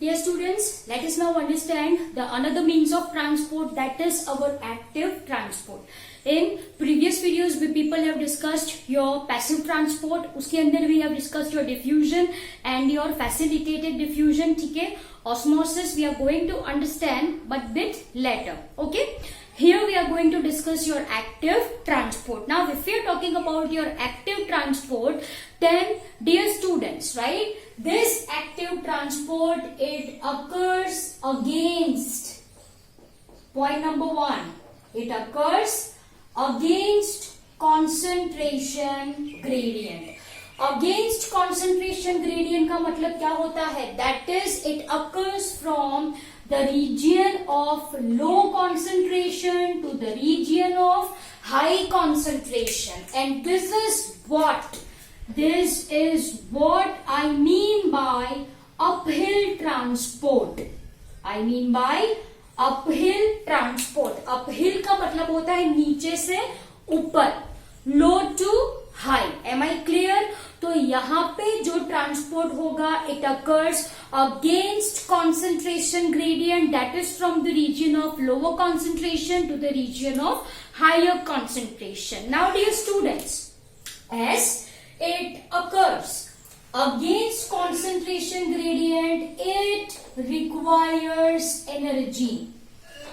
Dear students, let us now understand the another means of transport, that is our active transport. In previous videos we people have discussed your passive transport, उसके अंदर we have discussed your diffusion and your facilitated diffusion, ठीक है. Osmosis we are going to understand but bit later, okay. Here we are going to discuss your active transport. Now if we are talking about your active transport, then dear students, right, this active transport, it occurs against, point number one, it occurs against concentration gradient. Against concentration gradient का मतलब क्या होता है? That is, it occurs from the region of low concentration to the region of high concentration. And this is what I mean by uphill transport. I mean by uphill transport. Uphill का मतलब होता है नीचे से ऊपर, low to high. Am I clear? तो यहाँ पे जो ट्रांसपोर्ट होगा, it occurs against concentration gradient, that is from the region of lower concentration to the region of higher concentration. Now dear students, as it occurs against concentration gradient, it requires energy.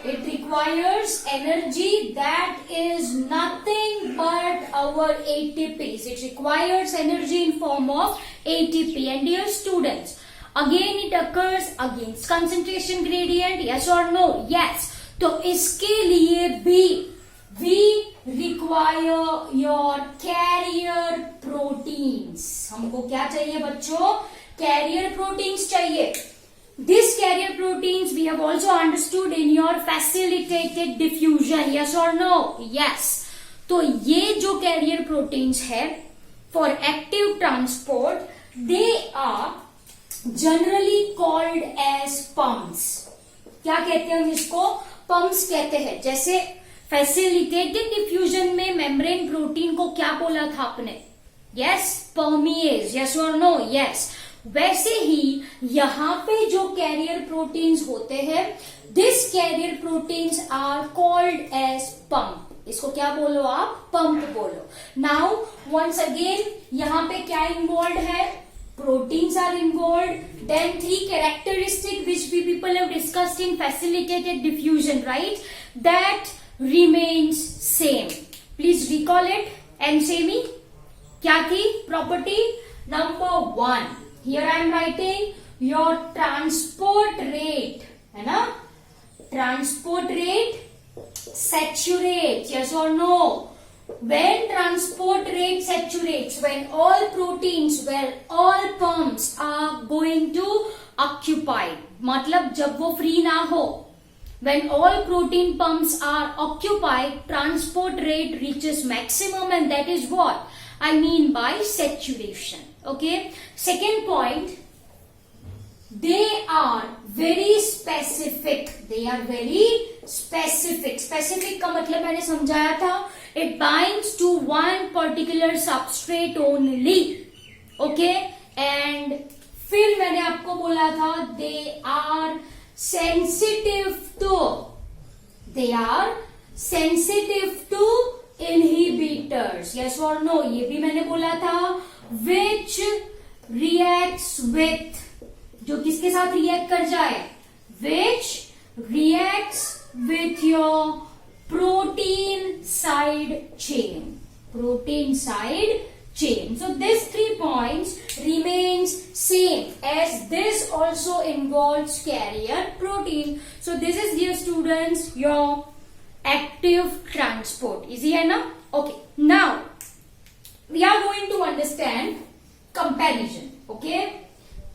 It requires energy, that is nothing but our ATPs. It requires energy in form of ATP. And dear students, again it occurs against concentration gradient, yes or no? Yes. तो इसके लिए भी we require your carrier proteins. हमको क्या चाहिए बच्चों? Carrier proteins चाहिए. These carrier proteins we have also understood in your facilitated diffusion, yes or no? Yes. तो ये जो carrier proteins है for active transport, they are generally called as pumps. क्या कहते हैं हम इसको? Pumps कहते हैं. जैसे facilitated diffusion में membrane protein को क्या बोला था आपने? Yes, permease. Yes or no? Yes. वैसे ही यहाँ पे जो कैरियर प्रोटीन्स होते हैं, this carrier proteins are called as pump. इसको क्या बोलो आप? पंप बोलो. नाउ वंस अगेन यहाँ पे क्या इन्वॉल्व है? Proteins are involve. Then three characteristic which we people have discussed in facilitated diffusion, right, that remains same. Please recall it and say me. क्या थी property? Number one, here I am writing your transport rate, है ना? Transport rate saturates, yes or no? When transport rate saturates, when all proteins, when all pumps are going to occupy, मतलब जब वो free ना हो, when all protein pumps are occupied, transport rate reaches maximum, and that is what I mean by saturation. Okay. Second point, they are very specific. They are very specific. Specific का मतलब मैंने समझाया था, it binds to one particular substrate only. Okay. And फिर मैंने आपको बोला था, they are sensitive to inhibitors. Yes or no? ये भी मैंने बोला था. Which reacts with, जो किसके साथ रिएक्ट कर जाए? Which reacts with your protein side chain. Protein side chain. So these 3 points remains same, as this also involves carrier protein. So this is, dear students, your active transport. Easy है ना? Okay. Now we are going to understand comparison. Okay,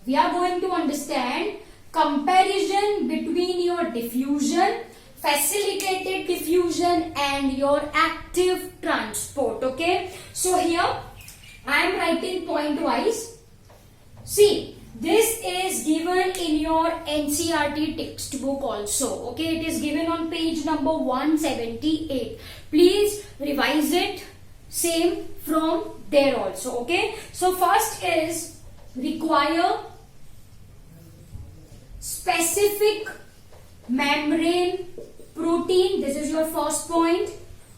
we are going to understand comparison between your diffusion, facilitated diffusion, and your active transport. Okay, so here I am writing point wise. See, this is given in your NCERT textbook also. Okay, it is given on page number 178. Please revise it. Same from there also. Okay, so first is require specific membrane protein. This is your first point.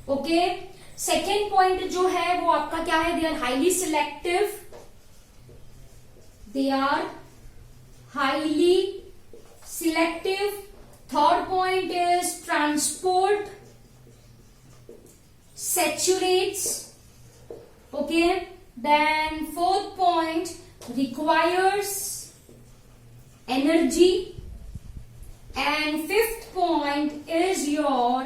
Okay. Second point जो है वो आपका क्या है? They are highly selective. They are highly selective. Third point is transport saturates. Okay. Then fourth point requires energy. And fifth point is your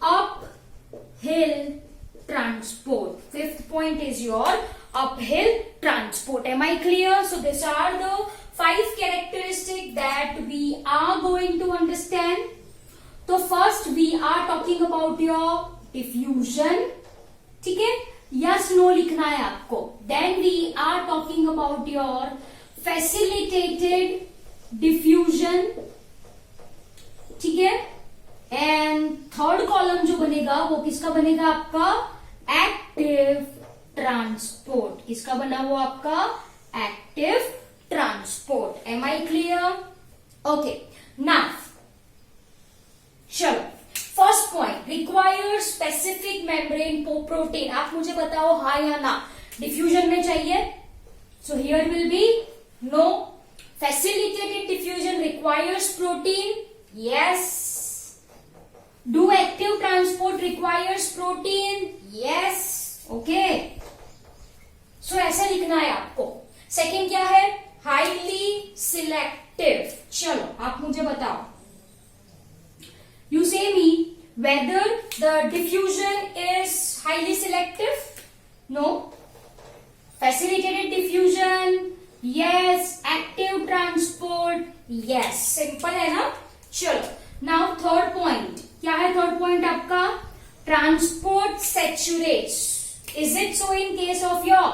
uphill transport. Fifth point is your uphill transport. Am I clear? So these are the 5 characteristics that we are going to understand. So first we are talking about your diffusion. ठीक है? Yes, no लिखना है आपको. Then we are talking about your facilitated diffusion. ठीक है? And third column जो बनेगा वो किसका बनेगा? आपका एक्टिव ट्रांसपोर्ट. किसका बना वो? आपका active transport. Am I clear? Okay. Now चलो, first point require specific membrane protein. आप मुझे बताओ हाँ या ना, डिफ्यूजन में चाहिए? So here will be no. Facilitated diffusion requires protein. Yes. Do active transport requires protein? Yes. Okay. So ऐसा लिखना है आपको. सेकेंड क्या है? Highly selective. चलो आप मुझे बताओ. You say me whether the diffusion is highly selective? No. Facilitated diffusion? Yes. Active transport? Yes. Simple है ना? चलो. नाउ थर्ड पॉइंट क्या है? थर्ड पॉइंट आपका transport saturates. Is it so in case of your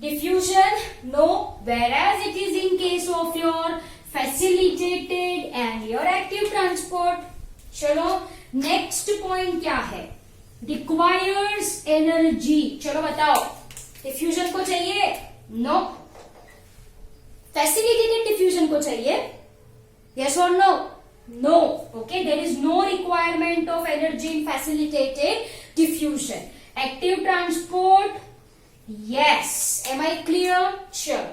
diffusion? No. whereas it is in case of your facilitated and your active transport. चलो next point क्या है? Requires energy. चलो बताओ, diffusion को चाहिए? नो. फैसिलिटेटेड डिफ्यूजन को चाहिए? Yes or no? No. Okay, there is no requirement of energy in facilitated diffusion. Active transport? Yes. Am I clear? Sure.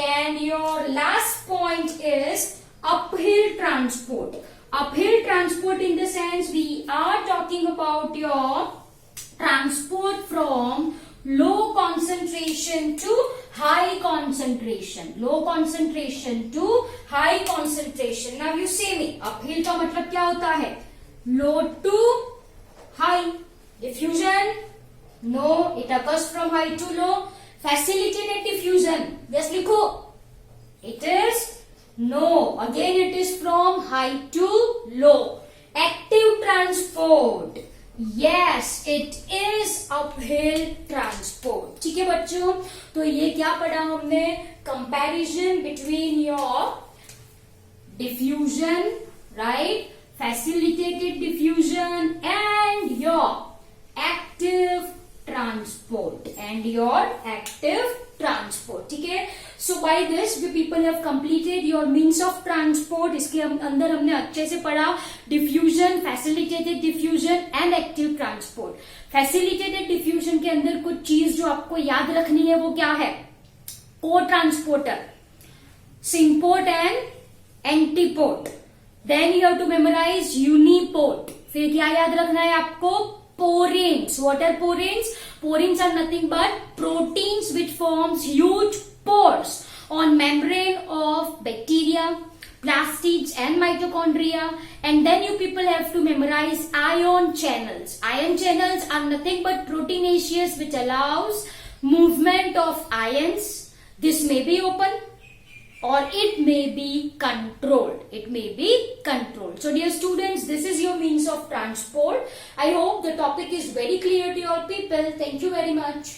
And your last point is uphill transport. Uphill transport in the sense we are talking about your transport from low concentration to high concentration. Low concentration to high concentration. Now you say me, uphill का मतलब क्या होता है? Low to high. Diffusion? No, it occurs from high to low. Facilitated diffusion? Just लिखो. It is? No. Again it is from high to low. Active transport? Yes, it is uphill transport. ठीक है बच्चों, तो ये क्या पढ़ा हमने? Comparison between your diffusion, right, facilitated diffusion and your active transport. ठीक है. So by this we people have completed your means of transport. इसके अंदर हमने अच्छे से पढ़ा diffusion, facilitated diffusion and active transport. Facilitated diffusion के अंदर कुछ चीज जो आपको याद रखनी है वो क्या है? Cotransporter, symport and antiport. Then you have to memorise uniport. फिर क्या याद रखना है आपको? porins. What are porins? Porins are nothing but proteins which forms huge pores on membrane of bacteria, plastids and mitochondria. And then you people have to memorize ion channels. Ion channels are nothing but proteinaceous which allows movement of ions. This may be open or it may be controlled. So dear students, this is your means of transport. I hope the topic is very clear to all people. Thank you very much.